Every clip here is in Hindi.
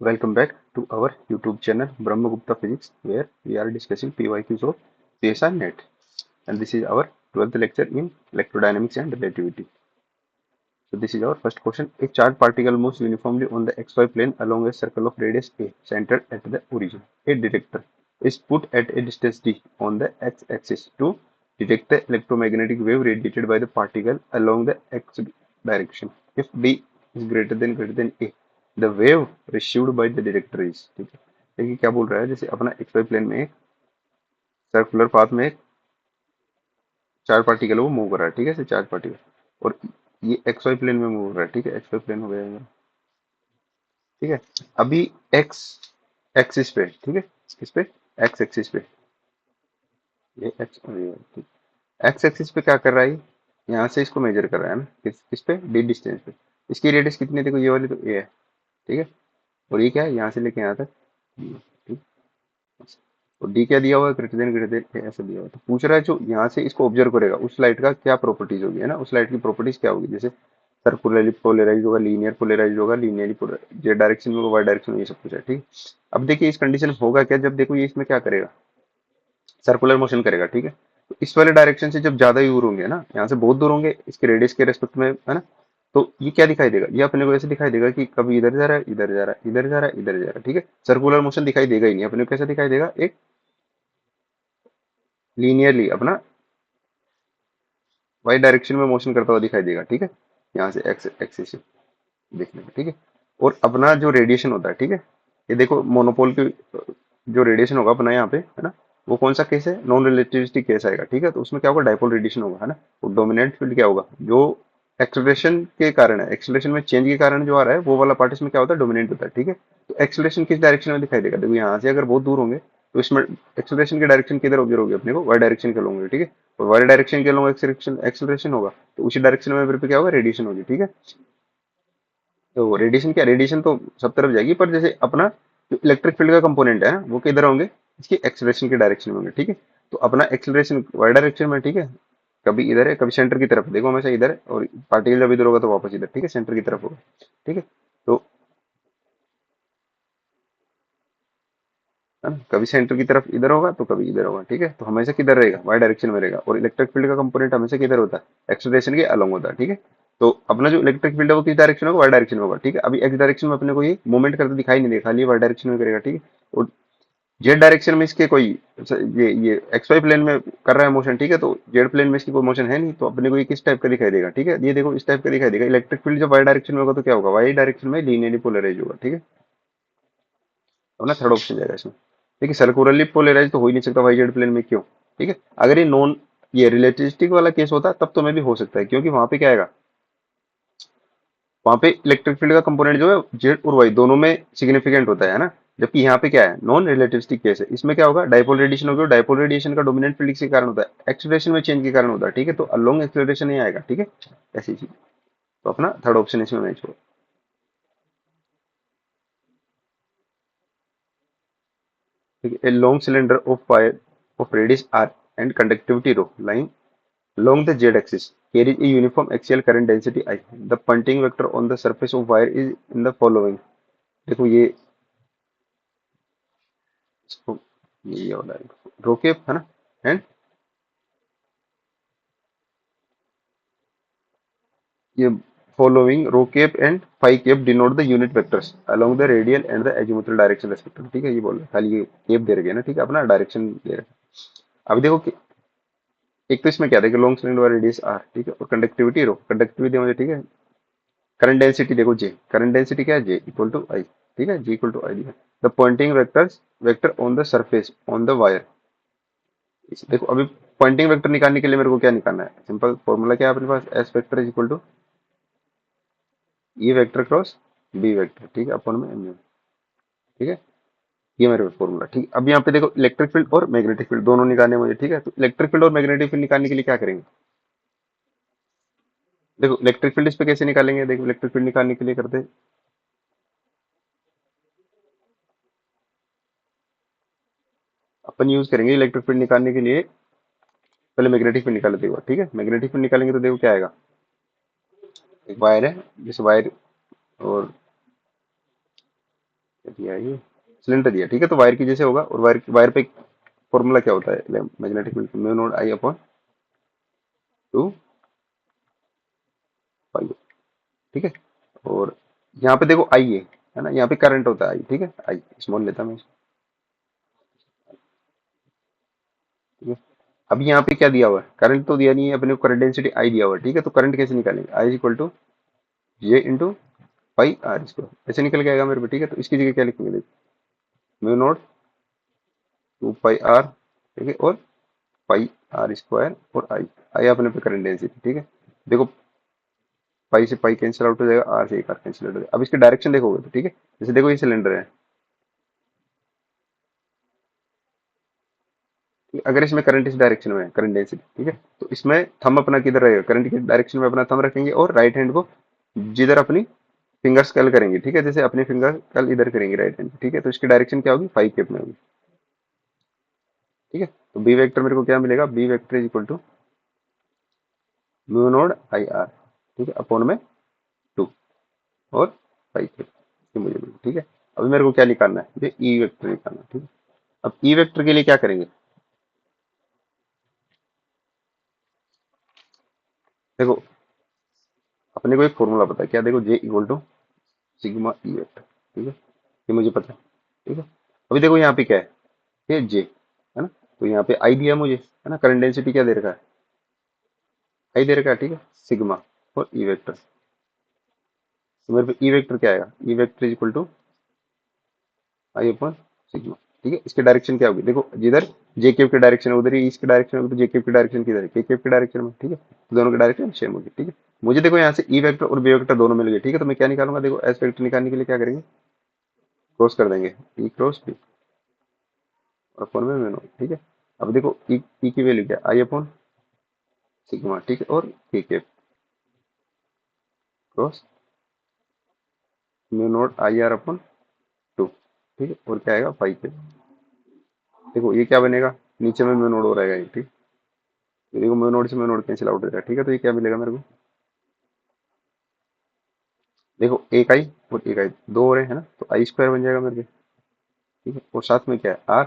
Welcome back to our YouTube channel Brahmagupta Physics, where we are discussing PYQs of PSR NET, and this is our 12th lecture in electrodynamics and relativity. So this is our first question. A charged particle moves uniformly on the xy plane along a circle of radius a, centered at the origin. A detector is put at a distance d on the x-axis to detect the electromagnetic wave radiated by the particle along the x direction. If d is greater than a, the wave received by the detector is, ठीक है, देखिए क्या बोल रहा है, जैसे अपना xy प्लेन में एक सर्कुलर पाथ में एक चार्ज पार्टिकल वो मूव कर रहा है, ठीक है, चार्ज पार्टिकल, और ये एक्स वाई प्लेन में मूव कर रहा है, ठीक है, एक्स वाई प्लेन हो गया ये, ठीक है। अभी एक्स एक्सिस पे, ठीक है, किस पे, एक्स एक्सिस पे, ये एक्स और ये, ठीक, एक्स एक्सिस पे क्या कर रहा है, यहाँ से इसको मेजर कर रहा है ना, किस पे, डी डिस्टेंस पे। इसकी रेडियस कितनी है, देखो ये वाली तो ए है, ठीक है, और ये क्या है, यहाँ से लेके यहाँ तक B है, ठीक। और डी क्या दिया हुआ है, ग्रेटर देन ऐसा दिया हुआ है, तो पूछ रहा है जो यहाँ से इसको ऑब्जर्व करेगा उस लाइट का क्या प्रॉपर्टीज होगी, है ना, उस लाइट की प्रॉपर्टीज क्या होगी, जैसे सर्कुलरली पोलराइज होगा, लीनियर पोलराइज होगा, लीनियरली पोलराइज, जेड डायरेक्शन में होगा, वाई डायरेक्शन में, ये सब कुछ है, ठीक। अब देखिए इस कंडीशन होगा क्या, जब देखो ये इसमें क्या करेगा, सर्कुलर मोशन करेगा, ठीक है। तो इस वाले डायरेक्शन से जब ज्यादा दूर होंगे ना, यहाँ से बहुत दूर होंगे इसके रेडियस के रेस्पेक्ट में, है ना, तो ये क्या दिखाई देगा, ये अपने को ऐसे दिखाई देगा कि कभी इधर जा रहा है, इधर जा रहा है, इधर जा रहा है, इधर जा रहा है, ठीक है। सर्कुलर मोशन दिखाई देगा ही नहीं अपने को, कैसा दिखाई देगा, एक लीनियरली अपना वाई डायरेक्शन में मोशन करता हुआ दिखाई देगा, ठीक है, यहाँ से एक्स एक्सिस से देखने में, ठीक है। और अपना जो रेडिएशन होता है, ठीक है, ये देखो मोनोपोल की जो रेडिएशन होगा अपना यहाँ पे, है ना, वो कौन सा केस है, नॉन रिलेटिविस्टिक केस आएगा, ठीक है। तो उसमें क्या होगा, डाइपोल रेडिएशन होगा, है ना। और डोमिनेंट फील्ड क्या होगा, जो एक्सेलरेशन के कारण है, एक्सेलरेशन में चेंज के कारण जो आ रहा है वो वाला पार्ट इसमें क्या होता है, डोमिनेंट होता है, ठीक है। तो एक्सेलरेशन किस डायरेक्शन में दिखाई देगा, देखो यहाँ से अगर बहुत दूर होंगे तो इसमें एक्सेलरेशन की डायरेक्शन किधर होगी, होगी अपने को वाई डायरेक्शन के होंगे, ठीक है। और वाई डायरेक्शन के लोग एक्सेलरेशन एक्सेलरेशन होगा, तो उसी डायरेक्शन में फिर पे क्या होगा, रेडिएशन होगी, ठीक है। तो रेडिएशन क्या, रेडिएशन तो सब तरफ जाएगी, पर जैसे अपना जो इलेक्ट्रिक फील्ड का कंपोनेंट है ना, वो किधर होंगे, इसकी एक्सेलरेशन की डायरेक्शन में होंगे, ठीक है। तो अपना एक्सेलरेशन वाई डायरेक्शन में, ठीक है, कभी इधर है कभी सेंटर की तरफ, देखो हमेशा इधर है, और पार्टिकल जब इधर होगा तो वापस इधर, ठीक है, सेंटर की तरफ होगा, ठीक है। तो है ना, कभी सेंटर की तरफ इधर होगा तो कभी इधर होगा, ठीक है। तो हमेशा किधर रहेगा, वाई डायरेक्शन में रहेगा, और इलेक्ट्रिक फील्ड का कंपोनेंट हमेशा किधर होता है, एक्सेलरेशन के अलॉन्ग होता है, ठीक है। तो अपना जो इलेक्ट्रिक फील्ड है वो किस डायरेक्शन होगा, वाई डायरेक्शन में होगा, ठीक है। अभी एक्स डायरेक्शन में अपने को ये मूवमेंट करते दिखाई नहीं दे, खाली वाई डायरेक्शन में करेगा, ठीक है। और जेड डायरेक्शन में इसके कोई, ये एक्स वाई प्लेन में कर रहा है मोशन, ठीक है, तो जेड प्लेन में इसकी कोई मोशन है नहीं, तो अपने को ये किस टाइप का दिखाई देगा, ठीक है, ये देखो इस टाइप का दिखाई देगा। इलेक्ट्रिक फील्ड जब वाई डायरेक्शन में होगा तो क्या होगा, वाई डायरेक्शन में लीनियरली पोलराइज होगा, ठीक है। अपना थर्ड ऑप्शन जाएगा इसमें। देखिए सर्कुलरली पोलराइज तो हो ही नहीं सकता वाई जेड प्लेन में, क्यों, ठीक है। अगर ये नॉन, ये रिलेटिविस्टिक वाला केस होता तब तो मैं भी हो सकता है, क्योंकि वहां पे क्या आएगा, वहां पे इलेक्ट्रिक फील्ड का कंपोनेंट जो है जेड और वाई दोनों में सिग्निफिकेंट होता है ना। जबकि यहाँ पे क्या है, नॉन रिलेटिविस्टिक केस है, इसमें क्या होगा, डाइपोल रेडिएशन होगा, डाइपोल रेडिएशन का डोमिनेंट फील्ड के कारण होता है, एक्सेलरेशन में चेंज के कारण होता है, ठीक है। तो अलोंग एक्सेलरेशन ही आएगा, ठीक है, ऐसी चीज। तो अपना थर्ड ऑप्शन इसमें मैच होगा, ठीक है। A long cylinder of wire of radius R and conductivity rho line along the z-axis carries a uniform axial current density I. The Poynting vector on the surface of wire is in the following. देखो ये इसको, ये वाला रोकेप है ना, एंड ये following rho cap and phi cap denote the unit vectors along the radial and the azimuthal direction respectively, ठीक है। ये बोल रहे हैं, खाली ये केप दे रखे हैं ना, ठीक है, अपना डायरेक्शन दे रखे हैं। अभी देखो कि एक तो इसमें क्या देखो, लॉन्ग सिलेंडर रेडियस आर, ठीक है, और कंडक्टिविटी रो, कंडक्टिविटी मुझे, ठीक है। करंट डेंसिटी देखो जे, करंट डेंसिटी क्या है, जे इक्वल टू आई, ठीक है, जे इक्वल टू आई दिया। The Poynting vectors, vector on the surface on the wire, देखो अभी पॉइंटिंग वेक्टर निकालने के लिए मेरे को क्या निकालना है, सिंपल फॉर्मूला क्या है अपने पास, S vector is equal to E vector cross B vector, ठीक है, अपन में एम, ठीक है। ये मेरे फॉर्मूला, ठीक है। अब यहाँ पे देखो इलेक्ट्रिक फील्ड और मैग्नेटिक फील्ड दोनों निकालने हैं मुझे, ठीक है। तो इलेक्ट्रिक फील्ड और मैग्नेटिक फील्ड निकालने के लिए क्या करेंगे, देखो इलेक्ट्रिक फील्ड इस पे कैसे निकालेंगे, देखो इलेक्ट्रिक फील्ड निकालने के लिए करते हैं, अपन यूज करेंगे इलेक्ट्रिक फील्ड निकालने के लिए, पहले मैग्नेटिक फील्ड निकाल लेते हैं, ठीक है। मैग्नेटिक फील्ड निकालेंगे तो देखो क्या आएगा, एक वायर है, जिस वायर और दिया है ये, सिलेंडर दिया, ठीक है। तो वायर की जैसे होगा, और वायर वायर पे फॉर्मूला क्या होता है मैग्नेटिक फील्ड, म्यू नॉट आई अपॉन 2 पाई, ठीक है। और यहाँ पे देखो आई है ना, यहाँ पे करंट होता है आई, ठीक है, आई स्मॉल लेता मैं इसको, ठीक है। अब यहाँ पे क्या दिया हुआ है, करंट तो दिया नहीं है अपने को, करंट डेंसिटी आई दिया हुआ है, ठीक है। तो करंट कैसे निकालेंगे, I equal to J into pi R square, ऐसे निकल के आएगा मेरे को, ठीक है। तो इसकी जगह क्या लिखेंगे, देखो म्यू नॉट 2 पाई आर, ठीक है, और पाई आर स्क्वायर, और आई, आई अपने पे करंट डेंसिटी, ठीक है। देखो पाई से पाई कैंसिल आउट हो जाएगा, आर से एक आर कैंसिल आउट हो जाएगा। अब इसके डायरेक्शन देखोगे तो, ठीक है, जैसे देखो ये सिलेंडर है, ठीक है? अगर इसमें करंट इस डायरेक्शन में है, करंट डेंसिटी, ठीक है, तो इसमें थंब अपना किधर रहेगा, करंट की डायरेक्शन में अपना थंब रखेंगे, और राइट हैंड को जिधर अपनी फिंगर्स कर्ल करेंगे, ठीक है, जैसे अपने फिंगर कर्ल इधर करेंगे राइट हैंड, ठीक है। तो इसकी डायरेक्शन क्या होगी, फाइव केप में होगी, ठीक है। तो बी वेक्टर मेरे को क्या मिलेगा, B vector is equal to mu naught I R, ठीक है, अपॉन में 2 और फाइव केप, ये मुझे मिला, ठीक है। अभी मेरे को क्या निकालना है, ये ई वेक्टर निकालना है, ठीक है। अब ई वेक्टर के लिए क्या करेंगे, देखो अपने को एक फॉर्मूला पता है क्या, देखो J equal to sigma E vector, ठीक है, ये मुझे पता है, ठीक है। अभी देखो यहाँ पे क्या है, ये जे है ना, तो यहाँ पे आई दिया मुझे, है ना, करंट डेंसिटी क्या दे रखा है, आई दे रखा है, ठीक है, सिग्मा और ई वेक्टर। तो मेरे पे ई वेक्टर क्या आएगा, E vector is equal to I upon sigma, ठीक है। इसके डायरेक्शन क्या होगी, देखो जिधर जे केव की डायरेक्शन है उधर ही इसकी डायरेक्शन होगी, तो जे केव की डायरेक्शन किधर है, के केव की डायरेक्शन में, ठीक है। तो दोनों की डायरेक्शन सेम होगी, ठीक है। मुझे देखो यहाँ से ई वेक्टर और बी वेक्टर दोनों मिल गए, ठीक है। तो मैं क्या निकालूंगा, देखो एस वेक्टर निकालने के लिए क्या करेंगे, क्रॉस कर देंगे, ई क्रॉस बी और अपॉन में म्यू नॉट, ठीक है। अब देखो ई की वैल्यू क्या, आई अपॉन सिग्मा, ठीक है, और के केव cross mu naught I R upon 2, ठीक है, और क्या आएगा फाइव के। देखो ये क्या बनेगा, नीचे में म्यू नोड हो रहेगा ये, ठीक। ये देखो म्यू नोड से म्यू नोड कैंसिल आउट हो जाएगा, ठीक है। तो ये क्या मिलेगा मेरे को, देखो एक आई और एक आई दो हो रहे हैं ना, तो आई स्क्वायर बन जाएगा मेरे को, ठीक है। और साथ में क्या है आर,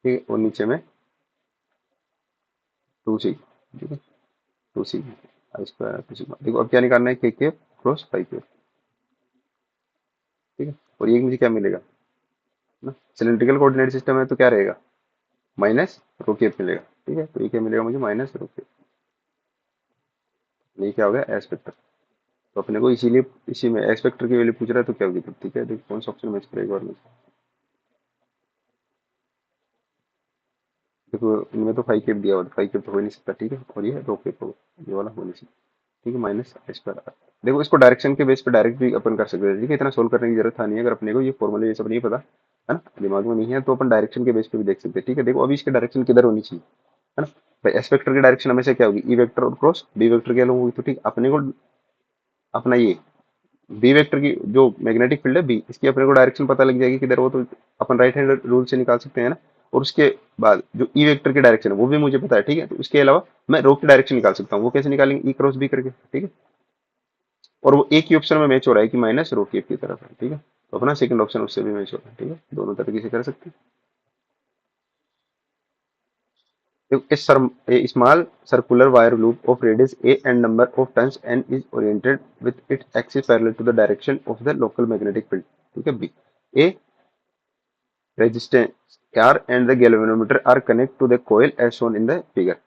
ठीक है, और नीचे में 2 सी, ठीक है, 2 सी आई स्क्वायर 2 सिग्मा। देखो अब क्या निकालना है, के केप क्रॉस फाइव केप, ठीक है। और ये मुझे क्या मिलेगा ना, सिलेंड्रिकल कोऑर्डिनेट सिस्टम है तो क्या रहेगा, माइनस रो केप मिलेगा, ठीक है। तो ये क्या मिलेगा मुझे, माइनस रो केप, ये क्या हो गया एस वेक्टर। तो अपने को इसीलिए इसी में एस वेक्टर की वैल्यू पूछ रहा है, तो क्या होगी, तो ठीक है, देखो कौन सा ऑप्शन मैच करेगा, एक बार में देखो इनमें तो फाइव केप दिया हुआ था, फाइव केप तो हो ही नहीं सकता, ठीक है। और ये रो केप होगा, ये वाला हो नहीं सकता, ठीक है, माइनस एच पर आर। देखो इसको डायरेक्शन के बेस पे डायरेक्ट भी अपन कर सकते हैं, ठीक है, इतना सोल्व करने की जरूरत नहीं है, अगर अपने को ये फॉर्मूले ये सब नहीं पता है ना, दिमाग में नहीं है, तो अपन डायरेक्शन के बेस पे भी देख सकते हैं, ठीक है। देखो अभी इसकी डायरेक्शन किधर होनी चाहिए, है ना, भाई एस वेक्टर की डायरेक्शन हमेशा क्या होगी, ई वेक्टर और क्रॉस बी वेक्टर के अलग होगी, तो ठीक अपने को अपना ये बी वेक्टर की जो मैग्नेटिक फील्ड है बी, इसकी अपने को डायरेक्शन पता लग जाएगी किधर वो, तो अपन राइट हैंड रूल से निकाल सकते हैं ना। और उसके बाद जो ई वेक्टर की डायरेक्शन है वो भी मुझे पता है, ठीक है। तो उसके अलावा मैं रो की डायरेक्शन निकाल सकता हूँ, वो कैसे निकालेंगे, ई क्रॉस बी करके, ठीक है। और वो एक ही ऑप्शन में मैच हो रहा है कि माइनस रो की तरफ है, ठीक है। तो अपना सेकंड ऑप्शन उससे भी मैच हो रहा है, ठीक है, दोनों तरीके से कर सकते हैं। A small circular wire loop of radius a and number of turns n is oriented with its axis parallel to the direction of the local magnetic field. ठीक है B, a resistance R and the galvanometer are connected to the coil as shown in the figure.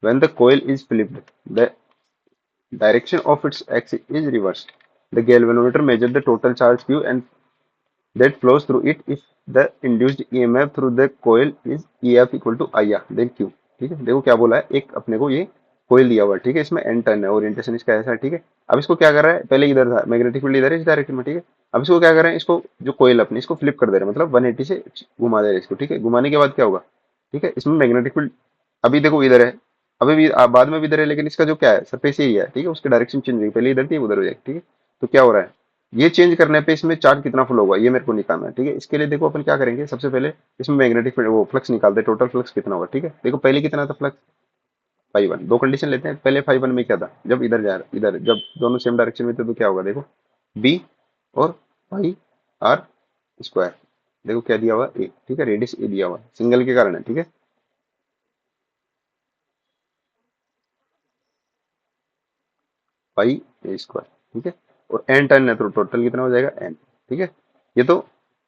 When the coil is flipped, the direction of its axis is reversed. The galvanometer measures the total charge Q and that flows through it if the induced EMF through the coil is EF equal to IR then Q, ठीक है। देखो क्या बोला है, एक अपने को ये कोयल दिया हुआ है, ठीक है, इसमें एन टर्न है, ओरिएंटेशन इसका ऐसा है, ठीक है। अब इसको क्या कर रहा है, पहले इधर था मैग्नेटिक फील्ड इधर है इस डायरेक्शन में, ठीक है। अब इसको क्या कर रहे हैं, इसको जो कोयल अपनी इसको फ्लिप कर दे रहे हैं, मतलब 180 से घुमा दे रहे हैं इसको, ठीक है। घुमाने के बाद क्या होगा, ठीक है, इसमें मैग्नेटिक फील्ड अभी देखो इधर है, अभी भी बाद में भी इधर है, लेकिन इसका जो क्या है सरफेस यही है, ठीक है, उसकी डायरेक्शन चेंज होगी, पहले इधर थी उधर हो जाएगी, ठीक है। तो क्या हो रहा है, ये चेंज करने पे इसमें चार्ज कितना फ्लो होगा ये मेरे को निकालना है, ठीक है। इसके लिए देखो अपन क्या करेंगे, सबसे पहले इसमें मैग्नेटिक वो फ्लक्स निकालते हैं, टोटल फ्लक्स कितना होगा, ठीक है। देखो पहले कितना था फ्लक्स, फाइव वन, दो कंडीशन लेते हैं, पहले फाइव वन में क्या था, जब इधर जा रहा इधर जब दोनों सेम डायरेक्शन में थे तो क्या होगा, देखो बी और पाई आर स्क्वायर। देखो क्या दिया हुआ ए, ठीक है, रेडियस ए दिया हुआ सिंगल के कारण है, ठीक है, पाई ए स्क्वायर, ठीक है। और एन टर्न है तो टोटल कितना हो जाएगा एन, ठीक है। ये तो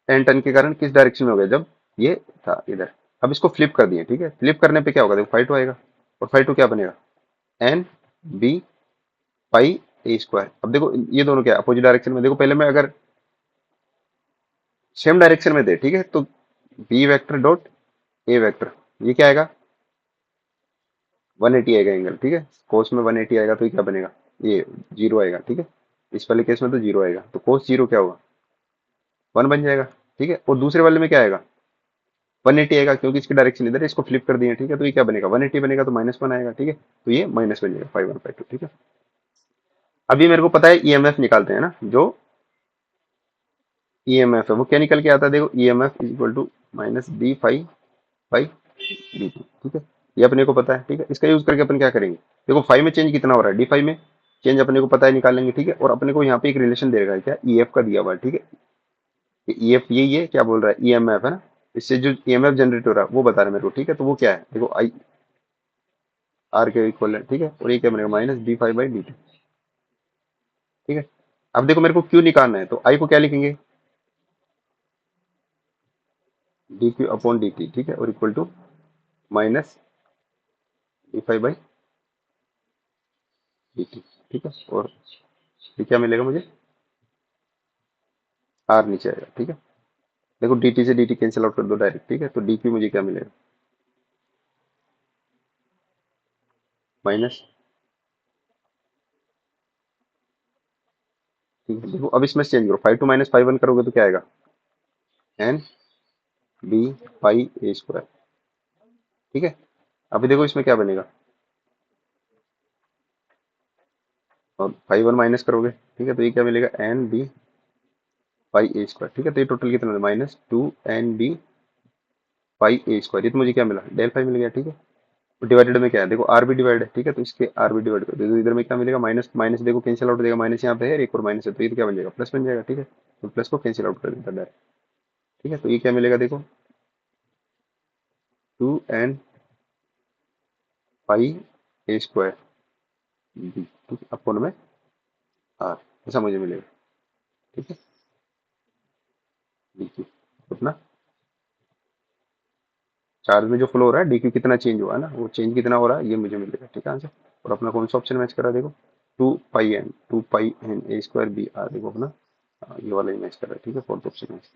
एन टर्न के कारण किस डायरेक्शन में हो गया, जब ये था इधर। अब इसको फ्लिप कर दिए, ठीक है, फ्लिप करने पे क्या होगा, देखो फाइव टू आएगा, और फाइव टू क्या बनेगा, एन बी पाई ए स्क्वायर। अब देखो ये दोनों क्या अपोजिट डायरेक्शन में, देखो पहले मैं अगर सेम डायरेक्शन में दे, ठीक है, तो B vector dot A vector, ये क्या आएगा, 180 आएगा एंगल, ठीक है। कोस में 180 आएगा तो ये क्या बनेगा, ये जीरो आएगा, ठीक है। इस वाले केस में तो जीरो आएगा, तो कोस जीरो क्या होगा, 1 बन जाएगा, ठीक है। और दूसरे वाले में क्या आएगा, 180 आएगा, क्योंकि इसकी डायरेक्शन इधर है, इसको फ्लिप कर दिए, ठीक है, तो ये क्या बनेगा, 180 बनेगा तो -1 आएगा, ठीक है। तो ये माइनस बन जाएगा 5 1 5 2, ठीक है। अभी मेरे को पता है ईएमएफ निकालते हैं ना, जो ईएमएफ है वो क्या निकल के आता है, देखो EMF is equal to minus D phi by D T, ठीक है। ये अपने को पता है, ठीक है। इसका यूज करके अपन क्या करेंगे, देखो फाइव में चेंज कितना हो रहा है, डी फाइव में चेंज अपने को पता है, निकालेंगे, ठीक है। और अपने को यहाँ पे एक रिलेशन दे रखा है, क्या ईएफ का दिया हुआ है, ठीक है। ईएफ यही है, क्या बोल रहा है, ईएमएफ है ना, इससे जो ईएमएफ जनरेट हो रहा है वो बता रहा है मेरे को, ठीक है। तो वो क्या है, देखो आई आर के इक्वल है, ठीक है। और ये क्या बनेगा, minus D phi by D T, ठीक है। अब देखो मेरे को क्यू निकालना है, तो आई को क्या लिखेंगे, D Q upon D T, ठीक है, और equal to minus D phi by D T, ठीक है। और ये क्या मिलेगा मुझे, आर नीचे आएगा, ठीक है। देखो डी टी से डी टी कैंसिल आउट कर दो डायरेक्ट, ठीक है। तो डी क्यू मुझे क्या मिलेगा, माइनस, ठीक है। देखो अब इसमें चेंज करो, 5 2 -5 1 करोगे तो क्या आएगा, एन बी पाई ए स्क्वायर, ठीक है। अभी देखो इसमें क्या बनेगा, और 5 1 माइनस करोगे, ठीक है, तो ये क्या मिलेगा, एन बी पाई ए स्क्वायर, ठीक है। तो ये टोटल कितना, -2 NB पाई ए स्क्वायर, ये तो मुझे क्या मिला, डेल फाइव मिल गया, ठीक है। तो डिवाइडेड में क्या है, देखो आर भी डिवाइड है, ठीक है, तो इसके आर भी डिवाइड कर दो, तो इधर में क्या मिलेगा, माइनस माइनस देखो कैंसिल आउट हो जाएगा, माइनस यहाँ पे है और एक और माइनस है, तो ये तो क्या बन जाएगा, प्लस बन जाएगा, ठीक है। तो प्लस को कैंसिल आउट कर देता डायरेक्ट, ठीक है। तो ये क्या मिलेगा, देखो 2 N पाई ए स्क्वायर बी, ठीक है, अपॉन में आर, ऐसा मुझे मिलेगा, ठीक है। डीक्यू अपना चार्ज में जो फ्लो हो रहा है, डीक्यू कितना चेंज हुआ है ना, वो चेंज कितना हो रहा है ये मुझे मिलेगा, ठीक है आंसर। और अपना कौन सा ऑप्शन मैच कर रहा है, देखो 2 pi N A square B R, देखो अपना ये वाला ही मैच कर रहा है, ठीक है, फोर्थ ऑप्शन मैच,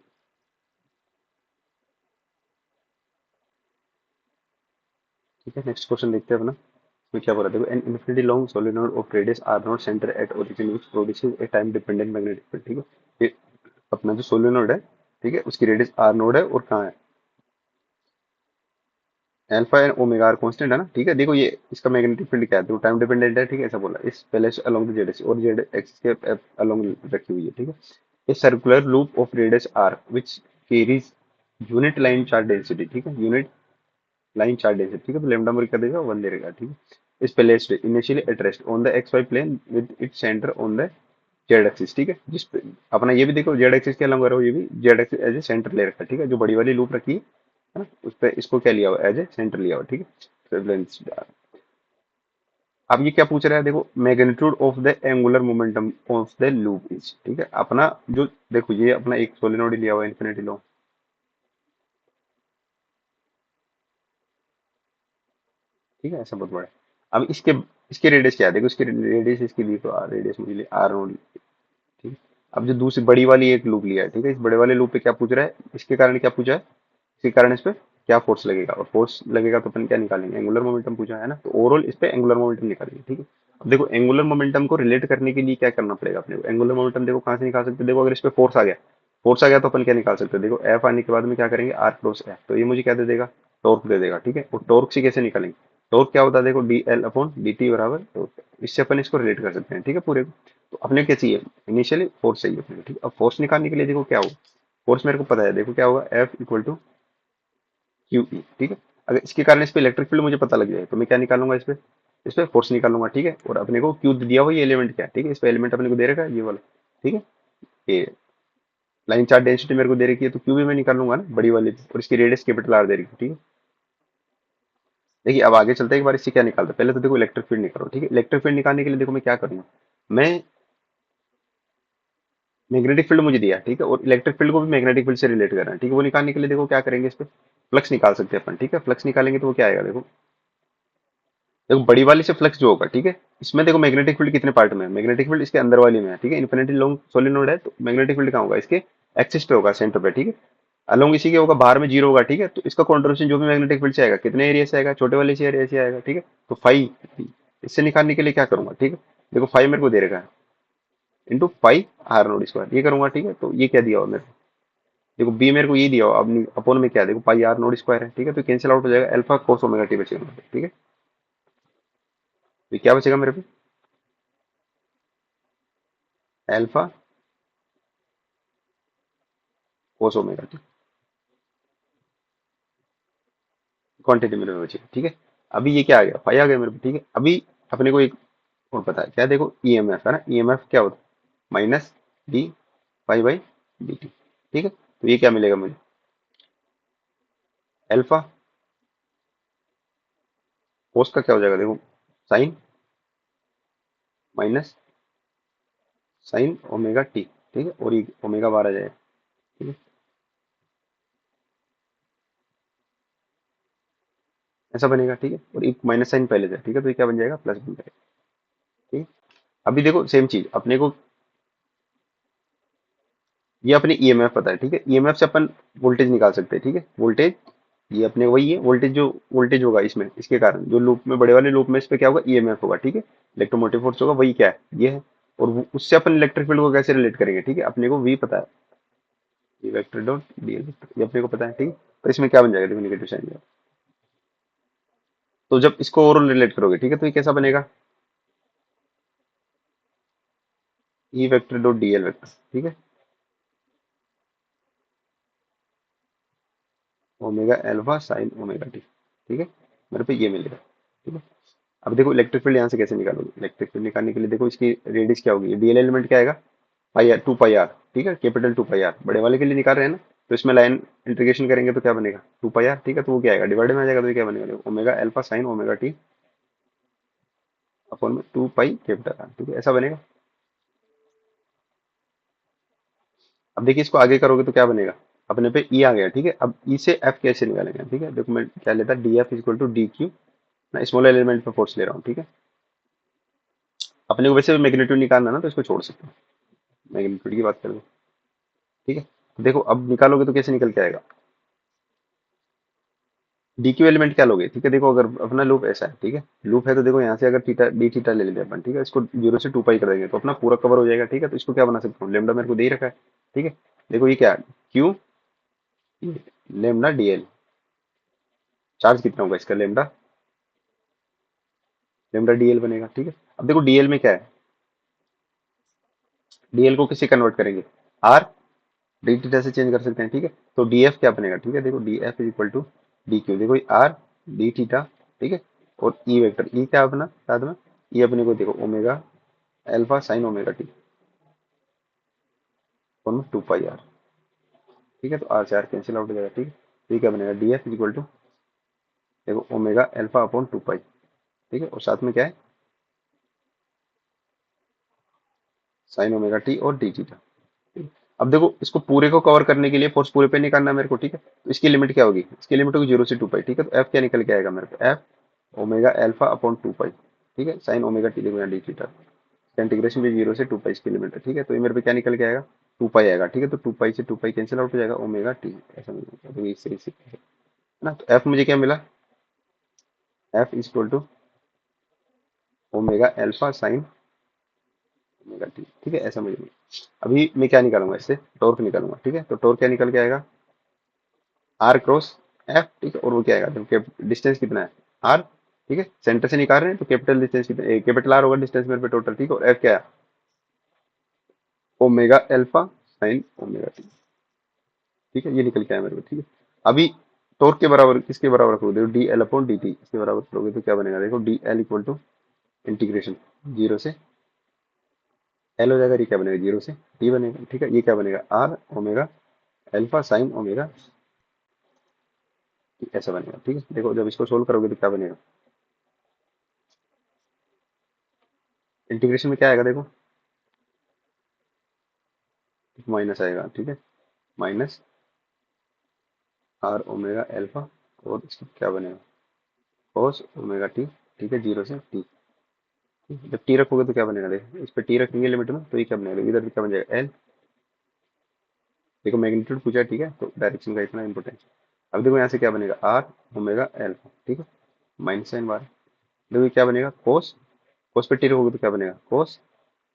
ठीक है। नेक्स्ट क्वेश्चन देखते हैं अपना, इसमें क्या बोला, देखो an infinity long solenoid of radius R naught centre at origin which produces a time dependent magnetic field, ठीक है। ये अपना जो सोलेनोइड है, ठीक है, उसकी रेडियस आर नोड है और कहाँ है, alpha and omega are constant है ना, ठीक है। देखो ये इसका मैग्नेटिक फील्ड क्या है, तो टाइम डिपेंडेंट है, ठीक है, ऐसा बोला, इस पहले अलोंग द जेड एक्सिस और जेड एक्सिस के अलोंग रखी हुई है, ठीक है। A circular loop of radius R which carries unit line charge density, ठीक है, यूनिट लाइन चार्ज डेंसिटी, ठीक है। तो लैम्डा मोर कर देगा 1 दे देगा, ठीक है। Is placed initially at rest on the X Y plane with it centre on the Z axis, ठीक है। जिस पे अपना ये भी देखो जेड एक्सिस के अलॉन्ग रहो, ये भी Z axis as a centre ले रखा है, ठीक है। जो बड़ी वाली लूप रखी है ना, उस पे इसको क्या लिया हुआ, एज ए सेंटर लिया हुआ, ठीक है। रेफरेंस। अब ये क्या पूछ रहा है, देखो magnitude of the angular momentum of the loop is, ठीक है। अपना जो देखो ये अपना एक सोलेनोइड लिया हुआ है इन्फिनिटी लॉ, ठीक है, ऐसा बहुत बड़ा है। अब इसके इसके रेडियस क्या है, देखो इसकी रेडियस इसकी ली, तो रेडियस मुझे ली आर नोड, ठीक है। अब जो दूसरी बड़ी वाली एक लूप लिया है, ठीक है, इस बड़े वाले लूप पे क्या पूछ रहा है, इसके कारण क्या पूछा है, इसके कारण इस पे क्या फोर्स लगेगा, और फोर्स लगेगा तो अपन क्या निकालेंगे, एंगुलर मोमेंटम पूछा है ना, तो ओवरऑल इस पे एंगुलर मोमेंटम निकालेंगे, ठीक है। अब देखो एंगुलर मोमेंटम को रिलेट करने के लिए क्या करना पड़ेगा अपने को, एंगुलर मोमेंटम देखो कहाँ से निकाल सकते हैं, देखो अगर इस पे फोर्स आ गया तो अपन क्या निकाल सकते हैं, देखो एफ आने के बाद में क्या करेंगे, आर क्रॉस एफ, तो ये मुझे क्या दे देगा, टॉर्क दे देगा, ठीक है। और टॉर्क से कैसे निकालेंगे, टॉर्क क्या होता है, देखो D L upon D T बराबर टॉर्क, इससे अपन इसको रिलेट कर सकते हैं, ठीक है पूरे को। तो अपने क्या चाहिए, इनिशियली फोर्स चाहिए अपने को, ठीक है। अब फोर्स निकालने के लिए देखो क्या होगा, फोर्स मेरे को पता है, देखो क्या होगा, F equal to Q E, ठीक है। अगर इसके कारण इस पे इलेक्ट्रिक फील्ड मुझे पता लग जाए तो मैं क्या निकालूंगा, इस पे फोर्स निकालूंगा, ठीक है। और अपने को क्यू दिया हुआ ये एलिमेंट क्या है, ठीक है, इस पे एलिमेंट अपने को दे रखा है ये वाला, ठीक है। ये लाइन चार्ज डेंसिटी मेरे को दे रखी है, तो क्यू भी मैं निकाल लूंगा ना बड़ी वाली, और इसकी रेडियस कैपिटल आर दे रखी है, ठीक है। देखिए अब आगे चलते हैं, एक बार इससे क्या निकालते हैं, पहले तो देखो इलेक्ट्रिक फील्ड निकालो, ठीक है। इलेक्ट्रिक फील्ड निकालने के लिए देखो मैं क्या करूंगा, मैं मैग्नेटिक फील्ड मुझे दिया, ठीक है, और इलेक्ट्रिक फील्ड को भी मैग्नेटिक फील्ड से रिलेट करना है, ठीक है। वो निकालने के लिए देखो क्या करेंगे, इस पे फ्लक्स निकाल सकते हैं अपन, ठीक है। फ्लक्स निकालेंगे तो वो क्या आएगा, देखो देखो बड़ी वाली से फ्लक्स जो होगा, ठीक है, इसमें देखो मैग्नेटिक फील्ड कितने पार्ट में है, मैग्नेटिक फील्ड इसके अंदर वाली में है, ठीक है। इन्फिनिटी लॉन्ग सोलिनोइड है तो मैग्नेटिक फील्ड कहाँ होगा, इसके एक्सिस पे होगा, सेंटर पे, ठीक है। अलोंग इसी के होगा, बाहर में जीरो होगा, ठीक है। तो इसका कॉन्ट्रीब्यूशन जो भी मैग्नेटिक फील्ड से आएगा कितने एरिया से आएगा, छोटे वाले से एरिया से आएगा, ठीक है। तो फाइव इससे निकालने के लिए क्या करूंगा, ठीक है। देखो फाइव मेरे को दे रखा है into phi R naught square, ये करूंगा, ठीक है। तो ये क्या दिया हुआ मेरे को, देखो बी मेरे को ये दिया हुआ, अब अपोन में क्या है, देखो पाई आर नोड स्क्वायर है, ठीक है। तो कैंसिल आउट हो जाएगा, अल्फा कोस ओमेगा टी बचेगा मेरे को, ठीक है। तो क्या बचेगा मेरे को, alpha cos omega T quantity मेरे में बचेगी, ठीक है। अभी ये क्या आ गया, फाइव आ गया मेरे को, ठीक है। अभी अपने को एक और पता है क्या, देखो ईएमएफ है ना, ईएमएफ क्या होता है, minus D phi by D T, ठीक है। तो ये क्या मिलेगा मुझे, अल्फा कोस का क्या हो जाएगा, देखो sine minus sine omega T, ठीक है। और ये ओमेगा बार आ जाएगा, ठीक है। ऐसा बनेगा, ठीक है। और एक माइनस साइन पहले से, ठीक है। तो ये क्या बन जाएगा, प्लस बन जाएगा, ठीक है। अभी देखो सेम चीज अपने को, ये अपने ईएमएफ पता है, ठीक है। ईएमएफ से अपन वोल्टेज निकाल सकते हैं, ठीक है। वोल्टेज ये अपने वही है, वोल्टेज जो वोल्टेज होगा इसमें, इसके कारण जो लूप में, बड़े वाले लूप में, इस पे क्या होगा, ईएमएफ होगा, ठीक है। इलेक्ट्रोमोटिव फोर्स होगा, वही क्या है, ये है। और उससे अपन इलेक्ट्रिक फील्ड को कैसे रिलेट करेंगे, ठीक है। अपने को वी पता है, ये वेक्टर डॉट डीएल ये अपने को पता है, ठीक है। तो इसमें क्या बन जाएगा, देखो नेगेटिव साइन। तो जब इसको ओवरऑल रिलेट करोगे, ठीक है, तो ये कैसा बनेगा, E vector dot DL vector, ठीक है, omega alpha sine omega T, ठीक है। मेरे पे ये मिलेगा, ठीक है। अब देखो इलेक्ट्रिक फील्ड यहाँ से कैसे निकालोगे, इलेक्ट्रिक फील्ड निकालने के लिए देखो इसकी रेडियस क्या होगी, डीएल एलिमेंट क्या आएगा, पाई आर, टू पाई आर, ठीक है। कैपिटल टू पाई आर बड़े वाले के लिए निकाल रहे हैं ना, तो इसमें लाइन इंटीग्रेशन करेंगे तो क्या बनेगा, टू पाई आर, ठीक है। तो वो क्या आएगा, डिवाइड में आ जाएगा, तो ये क्या बनेगा, देखो omega alpha sine omega T upon में टू पाई कैपिटल आर, ठीक है। ऐसा बनेगा। अब देखिए इसको आगे करोगे तो क्या बनेगा, अपने पे ई आ गया, ठीक है। अब ई से एफ कैसे निकालेंगे, ठीक है। देखो मैं क्या लेता, D F equal to D Q, मैं स्मॉल एलिमेंट पे फोर्स ले रहा हूँ, ठीक है। अपने को वैसे भी मैग्नीट्यूड निकालना ना, तो इसको छोड़ सकते हैं, मैग्नीट्यूड की बात करें तो, ठीक है। देखो अब निकालोगे तो कैसे निकल के आएगा, डी क्यू एलिमेंट क्या लोगे, ठीक है। देखो अगर अपना लूप ऐसा है, ठीक है, लूप है तो देखो यहाँ से अगर थीटा डी थीटा ले लेते हैं अपन, ठीक है, इसको जीरो से टू पाई कर देंगे तो अपना पूरा कवर हो जाएगा, ठीक है। तो इसको क्या बना सकता हूँ, लेमडा मेरे को दे ही रखा है, ठीक है। देखो ये क्या, क्यू लेमडा डीएल, चार्ज कितना होगा इसका, लेमडा लेमडा डीएल बनेगा, ठीक है। अब देखो डीएल में क्या है, डीएल को किससे कन्वर्ट करेंगे, आर डी थीटा से चेंज कर सकते हैं, ठीक है। तो डी एफ क्या बनेगा, ठीक है। देखो D F is equal to D Q, देखो आर डी थीटा, ठीक है। और ई वेक्टर, ई क्या अपना साथ में, ये अपने को देखो omega alpha sine omega T और टू पाई आर, ठीक है। तो आर से आर कैंसिल आउट हो जाएगा, ठीक है। तो ये क्या बनेगा, D F is equal to देखो omega alpha upon two pi, ठीक है। और साथ में क्या है, साइन ओमेगा टी और डी थीटा। अब देखो इसको पूरे को कवर करने के लिए फोर्स पूरे पे नहीं करना है मेरे को, ठीक है। तो इसकी लिमिट क्या होगी, इसकी लिमिट होगी जीरो से टू पाई, ठीक है। तो एफ क्या निकल के आएगा मेरे को, F omega alpha upon two pi, ठीक है, साइन ओमेगा टी देखो यहाँ डी थीटा, इंटीग्रेशन भी जीरो से टू पाई इसकी लिमिट है, ठीक है। तो ये मेरे पे क्या निकल के आएगा, टू पाई आएगा, ठीक है। तो टू पाई से टू पाई कैंसिल आउट हो जाएगा, ओमेगा टी ऐसा मिलेगा, तो इससे इससे है ना। तो एफ मुझे क्या मिला, F is equal to omega alpha sine omega T, ठीक है। ऐसा मुझे मिला। अभी मैं क्या निकालूंगा, इससे टॉर्क निकालूंगा, ठीक है। तो टॉर्क क्या निकल के आएगा, आर क्रॉस एफ, ठीक है। और वो क्या आएगा, देखो डिस्टेंस कितना है, आर, ठीक है। सेंटर से निकाल रहे हैं तो कैपिटल डिस्टेंस कितना, कैपिटल आर होगा डिस्टेंस मेरे पे टोटल, ठीक है। और एफ क्या है, omega alpha sine omega T, ठीक है। ये निकल के आया मेरे को, ठीक है। अभी टॉर्क के बराबर किसके बराबर रखोगे, देखो D L upon D T, इसके बराबर करोगे तो क्या बनेगा, देखो D L equal to integration zero से एल हो जाएगा, ये क्या बनेगा, जीरो से टी बनेगा, ठीक है। ये क्या बनेगा, R omega alpha sine omega, ऐसा बनेगा, ठीक है। देखो जब इसको सोल्व करोगे तो क्या बनेगा, इंटीग्रेशन में क्या आएगा देखो, माइनस आएगा, ठीक है। माइनस आर ओमेगा अल्फा, और इसका क्या बनेगा, कोस ओमेगा टी, ठीक है, जीरो से टी। जब टी रखोगे तो क्या बनेगा, देखो इस पे टी रखेंगे लिमिट में, तो ये क्या बनेगा, इधर भी क्या बन जाएगा, एल। देखो मैग्नीट्यूड पूछा है, ठीक है, तो डायरेक्शन का इतना इंपॉर्टेंस। अब देखो यहाँ से क्या बनेगा, आर ओमेगा अल्फा, ठीक है, माइनस साइन बार। देखो ये क्या बनेगा, कोस, कोस पे टी रखोगे तो क्या बनेगा, कोस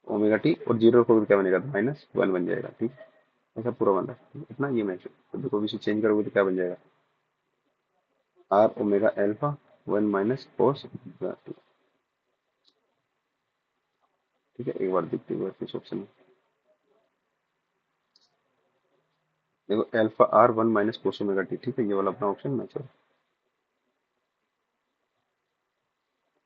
ओमेगा टी, और जीरो रखोगे तो क्या बनेगा, माइनस वन बन जाएगा, ठीक है। ऐसा पूरा बन रहा है इतना, ये मैच। तो देखो इसे चेंज करोगे तो क्या बन जाएगा, R omega alpha one minus cos, ठीक है। एक बार देखते हुए किस ऑप्शन में, देखो alpha R one minus cos omega T, ठीक है, ये वाला अपना ऑप्शन मैच है।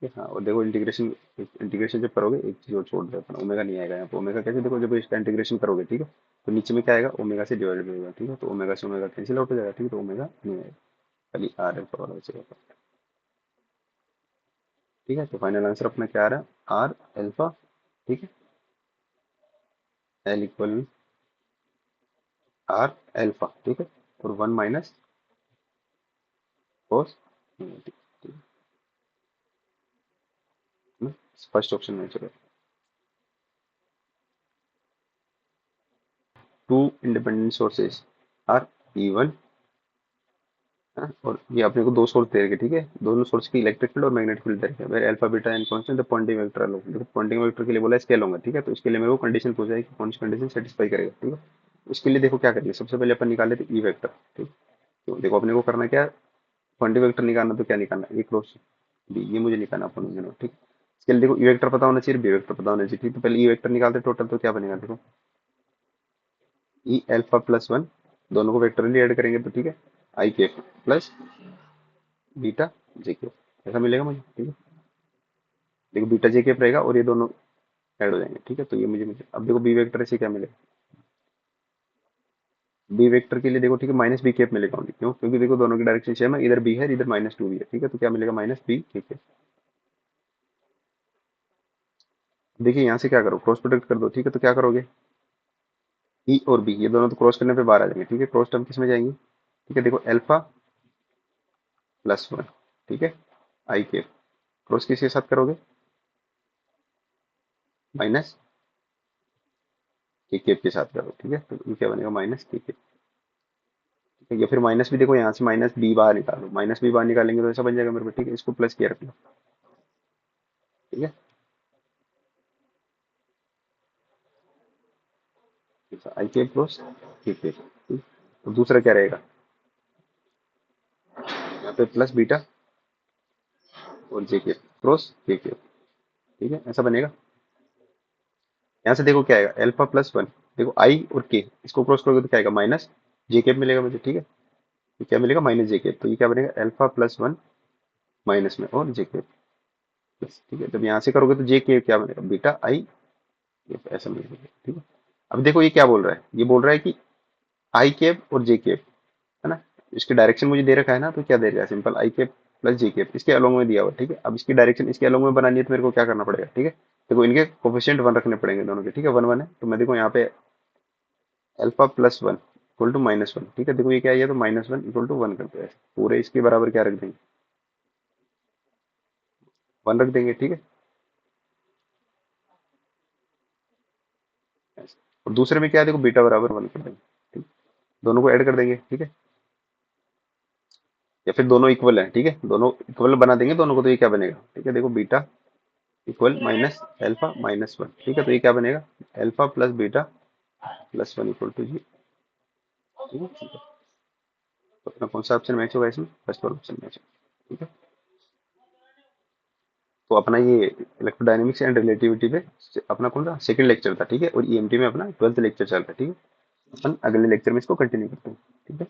हाँ, और देखो इंटीग्रेशन, इंटीग्रेशन जब करोगे एक चीज और छोड़ दो अपना, ओमेगा नहीं आएगा यहाँ पे। ओमेगा कैसे, देखो जब इसका इंटीग्रेशन करोगे, ठीक है, तो नीचे में क्या आएगा, ओमेगा से डिवाइडेड होगा, ठीक है, तो ओमेगा से ओमेगा कैंसिल आउट हो जाएगा, ठीक है, तो ओमेगा नहीं आएगा, खाली आर अल्फा वाला बचेगा, ठीक है। तो फाइनल आंसर अपना क्या आ रहा है, आर अल्फा, ठीक है, एल इक्वल आर अल्फा, ठीक है, और one minus cos, first option में चलो। Two independent sources are even, और ये अपने को दो सोर्स दे रखे, ठीक है, दोनों सोर्स की इलेक्ट्रिक फील्ड और मैग्नेटिक फील्ड दे रखे हैं, alpha beta and constant the Poynting vector लो। देखो पॉइंटिंग वेक्टर के लिए बोला स्केल होगा, ठीक है, तो इसके लिए मेरे को कंडीशन पूछा है कि कौन सी कंडीशन सेटिस्फाई करेगा, ठीक है। उसके लिए देखो क्या करेंगे, सबसे पहले अपन निकाले थे ई वेक्टर, ठीक। तो देखो अपने को करना क्या है, पॉइंटिंग वेक्टर निकालना, तो क्या निकालना है, ए क्रॉस बी, ये मुझे निकालना अपन दोनों, ठीक। इसके लिए देखो ई वेक्टर पता होना चाहिए, बी वेक्टर पता होना चाहिए, ठीक। तो पहले ई वेक्टर निकालते टोटल, तो क्या बनेगा देखो, ई अल्फा प्लस वन, दोनों को वेक्टरली ऐड करेंगे तो ठीक है, आई के प्लस बीटा जे के, ऐसा मिलेगा मुझे, ठीक है। देखो बीटा जे के रहेगा और ये दोनों ऐड हो जाएंगे, ठीक है, तो ये मुझे अब देखो बी वेक्टर से क्या मिलेगा, बी वेक्टर के लिए देखो, ठीक है, माइनस बी केप मिलेगा only, क्यों, क्योंकि देखो दोनों की डायरेक्शन सेम है, इधर बी है इधर माइनस टू बी है, ठीक है, तो क्या मिलेगा, माइनस बी केप। देखिए यहाँ से क्या करो, क्रॉस प्रोडक्ट कर दो, ठीक है, तो क्या करोगे, ई और बी ये दोनों तो क्रॉस करने पे बाहर आ जाएंगे, ठीक है, क्रॉस टर्म किस में जाएंगी, ठीक है, देखो अल्फा प्लस वन, ठीक है, आई केप, क्रॉस किसके साथ करोगे, माइनस के केप के साथ करो, ठीक है, तो ये क्या बनेगा, माइनस के केप, ठीक है। या फिर माइनस भी देखो यहाँ से माइनस बी बाहर निकालो, माइनस बी बाहर निकालेंगे तो ऐसा बन जाएगा मेरे को, ठीक है, इसको प्लस किया रखना, ठीक है, आई केप क्रॉस के केप, ठीक। तो दूसरा क्या रहेगा, यहाँ पे प्लस बीटा और जे केप क्रॉस के केप, ठीक है, ऐसा बनेगा। यहाँ से देखो क्या आएगा, अल्फा प्लस वन, देखो आई और के इसको क्रॉस करोगे तो क्या आएगा, माइनस जे केप मिलेगा मुझे, ठीक है, ये क्या मिलेगा, माइनस जे केप, तो ये क्या बनेगा, अल्फा प्लस वन माइनस में और जे केप प्लस, ठीक है। जब यहाँ से करोगे तो जे केप क्या बनेगा, बीटा आई, ये ऐसा मिलेगा, ठीक है। अब देखो ये क्या बोल रहा है, ये बोल रहा है कि आई केप और जे केप, है ना, इसकी डायरेक्शन मुझे दे रखा है ना, तो क्या दे रखा है, simple I cap plus J cap इसके अलोंग में दिया हुआ, ठीक है। अब इसकी डायरेक्शन इसके अलोंग में बनानी है तो मेरे को क्या करना पड़ेगा, ठीक है, देखो इनके कोफिशिएंट वन रखने पड़ेंगे दोनों के, ठीक है, वन वन है, तो मैं देखो यहाँ पे alpha plus one equal to minus one, ठीक है, देखो ये क्या है, तो minus one equal to one करते हैं, पूरे इसके बराबर क्या रख देंगे, वन रख देंगे, ठीक है। और दूसरे में क्या है, देखो बीटा बराबर वन कर देंगे, ठीक, दोनों को ऐड कर देंगे, ठीक है, या फिर दोनों इक्वल है, ठीक है, दोनों इक्वल बना देंगे दोनों को, तो ये क्या बनेगा, ठीक है, देखो beta equal minus alpha minus one, ठीक है, तो ये क्या बनेगा, alpha plus beta plus one equal to G, ठीक है। तो अपना कौन सा ऑप्शन मैच होगा इसमें, फर्स्ट वाला ऑप्शन मैच होगा, ठीक है। तो अपना ये इलेक्ट्रोडायनेमिक्स एंड रिलेटिविटी पे अपना कौन सा सेकंड लेक्चर था, ठीक है, और ईएमटी में अपना 12th लेक्चर चल रहा है, ठीक है। अपन अगले लेक्चर में इसको कंटिन्यू करते हैं, ठीक है।